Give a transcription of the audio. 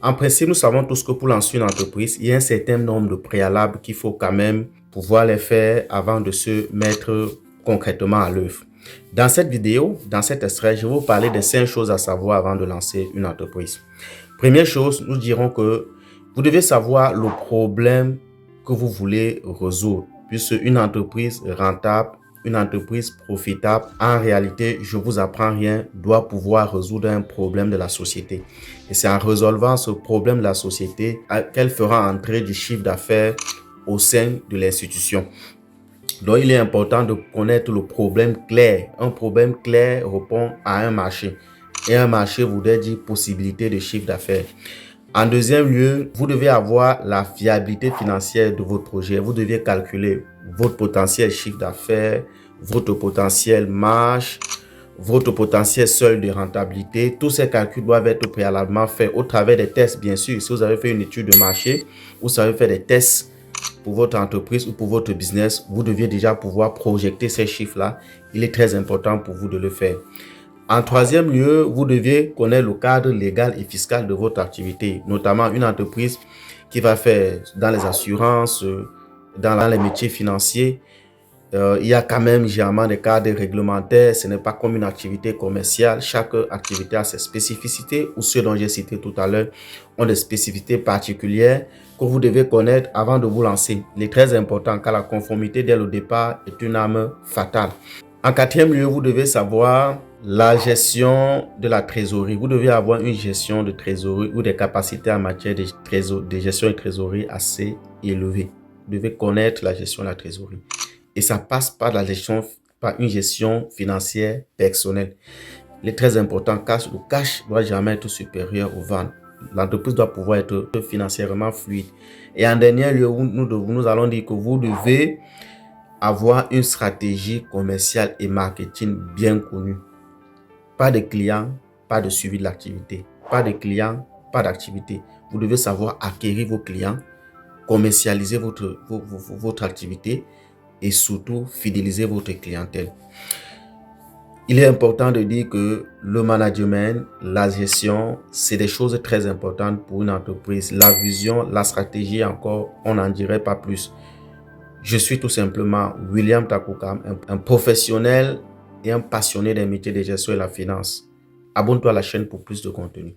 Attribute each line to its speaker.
Speaker 1: En principe, nous savons tous que pour lancer une entreprise, il y a un certain nombre de préalables qu'il faut quand même pouvoir les faire avant de se mettre concrètement à l'œuvre. Dans cette vidéo, dans cet extrait, je vais vous parler des 5 choses à savoir avant de lancer une entreprise. Première chose, nous dirons que vous devez savoir le problème que vous voulez résoudre, puisque une entreprise rentable, une entreprise profitable, en réalité, je vous apprends rien, doit pouvoir résoudre un problème de la société. Et c'est en résolvant ce problème de la société qu'elle fera entrer du chiffre d'affaires au sein de l'institution. Donc, il est important de connaître le problème clair. Un problème clair répond à un marché. Et un marché voudrait dire possibilité de chiffre d'affaires. En deuxième lieu, vous devez avoir la fiabilité financière de votre projet. Vous devez calculer votre potentiel chiffre d'affaires, votre potentiel marge, votre potentiel seuil de rentabilité. Tous ces calculs doivent être préalablement faits au travers des tests, bien sûr. Si vous avez fait une étude de marché, ou si vous avez fait des tests pour votre entreprise ou pour votre business, vous deviez déjà pouvoir projeter ces chiffres-là. Il est très important pour vous de le faire. En troisième lieu, vous devez connaître le cadre légal et fiscal de votre activité, notamment une entreprise qui va faire dans les assurances, dans les métiers financiers. Il y a quand même généralement des cadres réglementaires. Ce n'est pas comme une activité commerciale. Chaque activité a ses spécificités, ou ceux dont j'ai cité tout à l'heure ont des spécificités particulières que vous devez connaître avant de vous lancer. Il est très important car la conformité dès le départ est une arme fatale. En quatrième lieu, vous devez savoir la gestion de la trésorerie. Vous devez avoir une gestion de trésorerie ou des capacités en matière de gestion de trésorerie assez élevées. Vous devez connaître la gestion de la trésorerie. Et ça passe par une gestion financière personnelle. Il est très important car le cash doit jamais être supérieur aux ventes. L'entreprise doit pouvoir être financièrement fluide. Et en dernier lieu, nous allons dire que vous devez avoir une stratégie commerciale et marketing bien connue. Pas de clients, pas de suivi de l'activité. Pas de clients, pas d'activité. Vous devez savoir acquérir vos clients, commercialiser votre activité et surtout fidéliser votre clientèle. Il est important de dire que le management, la gestion, c'est des choses très importantes pour une entreprise. La vision, la stratégie encore, on n'en dirait pas plus. Je suis tout simplement William Takukam, un professionnel et un passionné des métiers de gestion et la finance. Abonne-toi à la chaîne pour plus de contenu.